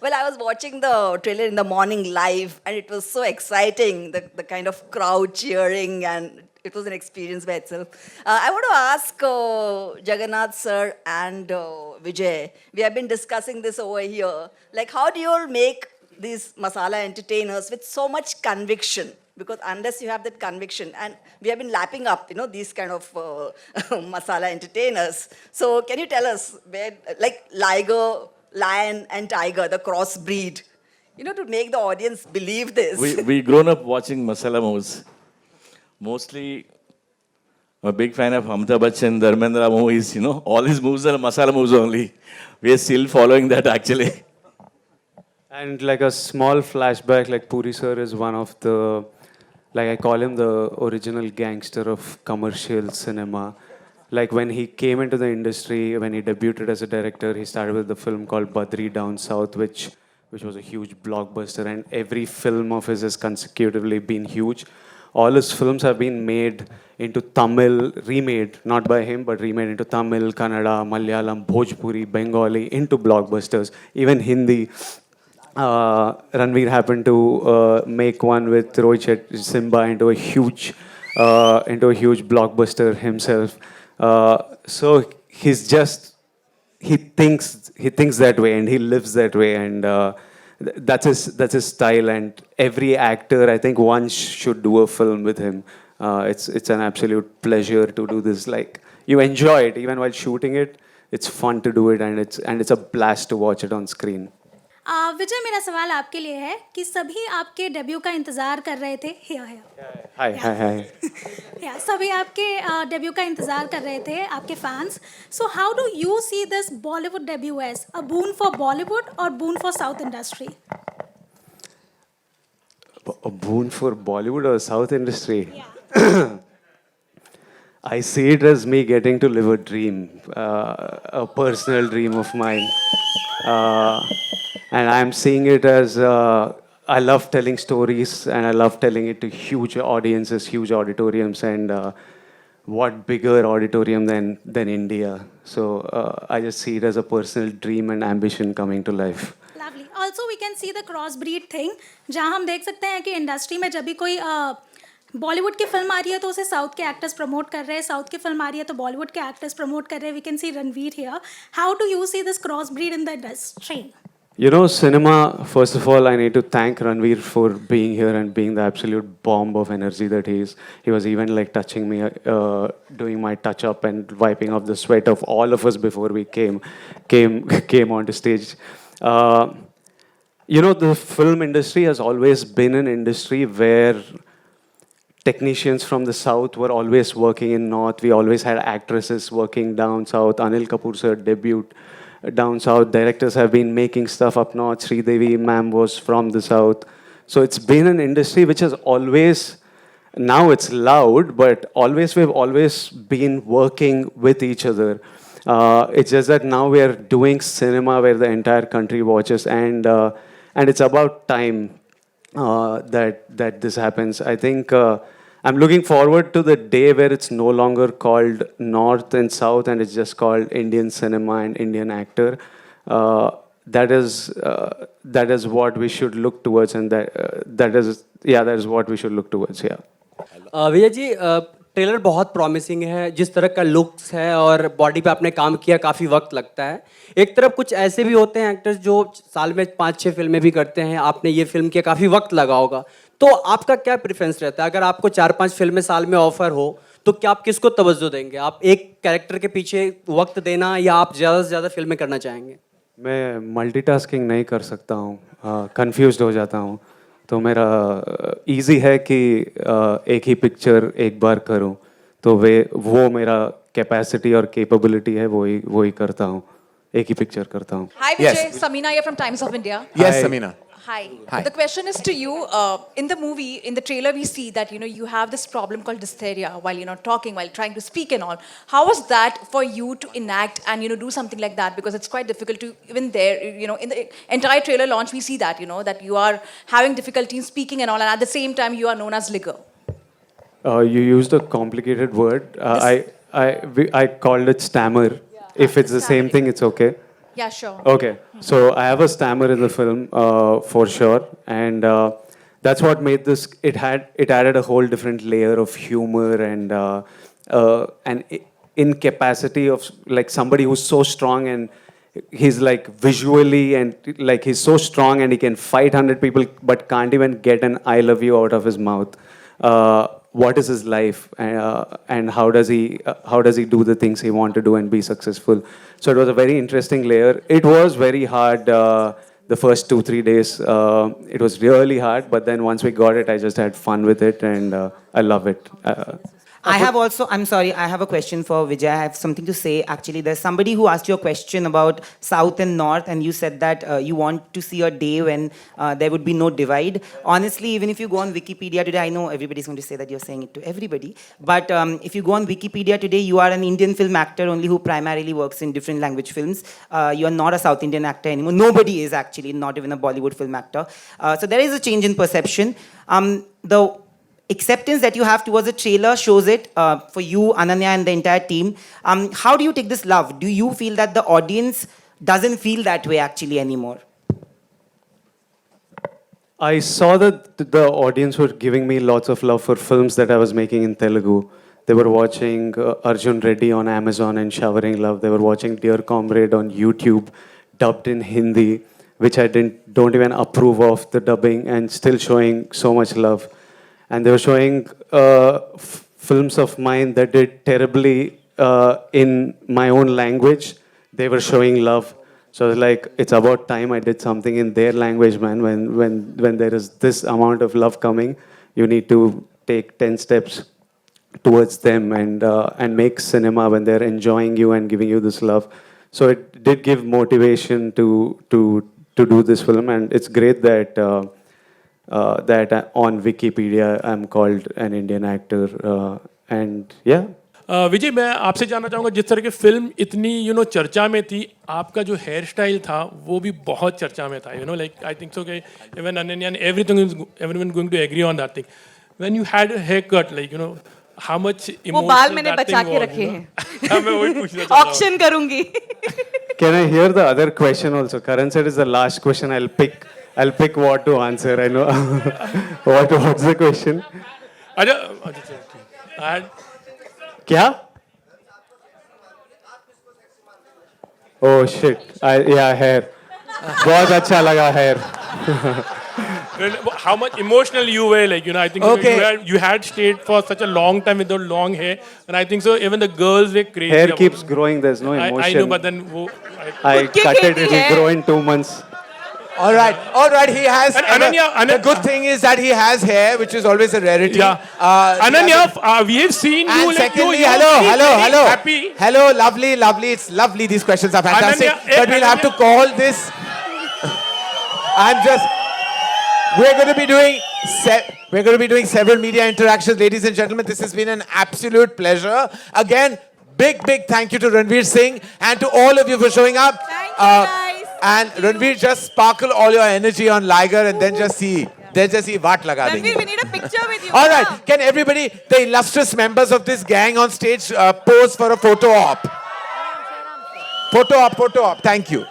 Well, I was watching the trailer in the morning live, and it was so exciting. The kind of crowd cheering, and it was an experience by itself. I want to ask Jagannath sir and Vijay. We have been discussing this over here. Like, how do you all make these masala entertainers with so much conviction? Because unless you have that conviction, and we have been lapping up, these kind of masala entertainers. So, can you tell us where, like, Liger, lion and tiger, the crossbreed, to make the audience believe this? We grown up watching masala movies. Mostly, I'm a big fan of Amitabh Bachchan, Dharmendra movies. All his movies are masala movies only. We are still following that actually. And like a small flashback, like Puri sir is one of the, like I call him the original gangster of commercial cinema. Like when he came into the industry, when he debuted as a director, he started with the film called Badri Down South, which was a huge blockbuster, and every film of his has consecutively been huge. All his films have been made into Tamil, remade, not by him, but remade into Tamil, Kannada, Malayalam, Bhojpuri, Bengali, into blockbusters, even Hindi. Ranveer happened to make one with Rohit Simba into a huge blockbuster himself. So he thinks that way and he lives that way, and that's his style. And every actor, I think, once should do a film with him. It's an absolute pleasure to do this. Like, you enjoy it even while shooting it. It's fun to do it, and it's a blast to watch it on screen. विजय, मेरा सवाल आपके लिए है कि सभी आपके debut का इंतज़ार कर रहे थे. Hi. या सभी आपके डेब्यू का इंतज़ार कर रहे थे, आपके fans. So how do you see this Bollywood debut as a boon for Bollywood और boon for south industry? A boon for Bollywood or South industry? I see it as me getting to live a dream, a personal dream of mine. And I'm seeing it as I love telling stories, and I love telling it to huge audiences, huge auditoriums, and what bigger auditorium than India. So I just see it as a personal dream and ambition coming to life. Lovely. Also we can see the crossbreed thing, जहाँ हम देख सकते हैं कि industry में जब भी कोई बॉलीवुड की फिल्म आ रही है तो उसे साउथ के एक्टर्स प्रमोट कर रहे हैं, साउथ की फिल्म आ रही है तो बॉलीवुड के एक्टर्स प्रमोट कर रहे हैं. We can see Ranveer here. How do you see this crossbreed in the industry? Cinema, first of all, I need to thank Ranveer for being here and being the absolute bomb of energy that he is. He was even like touching me, doing my touch up and wiping off the sweat of all of us before we came onto stage. The film industry has always been an industry where technicians from the south were always working in north. We always had actresses working down south. Anil Kapoor sir debuted down south. Directors have been making stuff up north. Sridevi ma'am was from the south. So it's been an industry which has always, now it's loud, but we've always been working with each other. It's just that now we are doing cinema where the entire country watches, and it's about time that this happens. I think I'm looking forward to the day where it's no longer called North and South, and it's just called Indian cinema and Indian actor. That is what we should look towards, and that is what we should look towards. Vijay ji, trailer बहुत promising है. जिस तरह का looks है और body पे आपने काम किया, काफ़ी वक्त लगता है. एक तरफ कुछ ऐसे भी होते हैं एक्टर्स जो साल में 5-6 फिल्में भी करते हैं. आपने ये फिल्म किया, काफ़ी वक्त लगा होगा. तो आपका क्या प्रेफरेंस रहता है? अगर आपको 4-5 फिल्में साल में ऑफर हो तो क्या आप किसको तवज्जो देंगे? आप एक कैरेक्टर के पीछे वक्त देना, या आप ज़्यादा से ज़्यादा फिल्में करना चाहेंगे? मैं मल्टीटास्किंग नहीं कर सकता हूँ, कंफ्यूज्ड हो जाता हूँ. तो मेरा इजी है कि एक ही पिक्चर एक बार करूँ. तो वो मेरा कैपेसिटी और कैपेबिलिटी है, वही करता हूँ. एक ही पिक्चर करता हूँ. Hi Vijay, Samina here from Times of India. Yes, Samina. Hi. The question is to you. In the movie, in the trailer, we see that you have this problem called dysphagia while talking, while trying to speak and all. How was that for you to enact and do something like that? Because it's quite difficult to even there. In the entire trailer launch, we see that that you are having difficulty in speaking and all, and at the same time, you are known as Liger. You used a complicated word. I called it stammer. If it's the same thing, it's okay. Yeah, sure. Okay, so I have a stammer in the film for sure, and that's what made this. It added a whole different layer of humor and incapacity of like somebody who's so strong and he's like visually and like he's so strong and he can fight 100 people but can't even get an "I love you" out of his mouth. What is his life and how does he do the things he want to do and be successful? So it was a very interesting layer. It was very hard the first 2-3 days. It was really hard, but then once we got it, I just had fun with it and I love it. I have also, I'm sorry, I have a question for Vijay. I have something to say. Actually, there's somebody who asked you a question about South and North, and you said that you want to see a day when there would be no divide. Honestly, even if you go on Wikipedia today, I know everybody's going to say that you're saying it to everybody, but if you go on Wikipedia today, you are an Indian film actor only who primarily works in different language films. You are not a South Indian actor anymore. Nobody is actually, not even a Bollywood film actor. So there is a change in perception. The acceptance that you have towards the trailer shows it for you, Ananya, and the entire team. How do you take this love? Do you feel that the audience doesn't feel that way actually anymore? I saw that the audience were giving me lots of love for films that I was making in Telugu. They were watching Arjun Reddy on Amazon and showering love. They were watching Dear Comrade on YouTube, dubbed in Hindi, which I don't even approve of the dubbing, and still showing so much love. And they were showing films of mine that did terribly in my own language. They were showing love. So I was like, it's about time I did something in their language, man. When there is this amount of love coming, you need to take 10 steps towards them and make cinema when they're enjoying you and giving you this love. So it did give motivation to do this film, and it's great that that on Wikipedia I'm called an Indian actor, and yeah. विजय, मैं आपसे जानना चाहूँगा, जिस तरह की film इतनी चर्चा में थी, आपका जो हेयर स्टाइल था वो भी बहुत चर्चा में था, like I think so कि even Ananya and everyone going to agree on that thing. When you had a haircut, like how much emotional वो बाल मैंने that बचा thing के was, रखे हैं. मैं वही पूछना चाह रहा हूँ. ऑक्शन करूंगी. Can I hear the other question also? Karan said is the last question. I'll pick what to answer. I know. What's the question? अच्छा, क्या? Oh shit. Yeah, hair. बहुत अच्छा लगा hair. how much emotional you were, like I think you had stayed for such a long time with the long hair, and I think so even the girls were crazy. Hair about keeps it. growing. There's no emotion. I know, but then I cut it. It will grow in 2 months. All right. He has. And the good thing is that he has hair, which is always a rarity. Yeah. Ananya, we have seen And you. Like, secondly, you hello. Happy. Hello, lovely. It's lovely. These questions are fantastic. Ananya, But we'll have to call this. We're going to be doing several media interactions, ladies and gentlemen. This has been an absolute pleasure. Again, big thank you to Ranveer Singh and to all of you for showing up. Thank you, guys. And Ranveer, just sparkle all your energy on Liger and then just see what laga denge. Ranveer, we need a picture with you. All right, can everybody, the illustrious members of this gang on stage, pose for a photo op? Photo op. Thank you.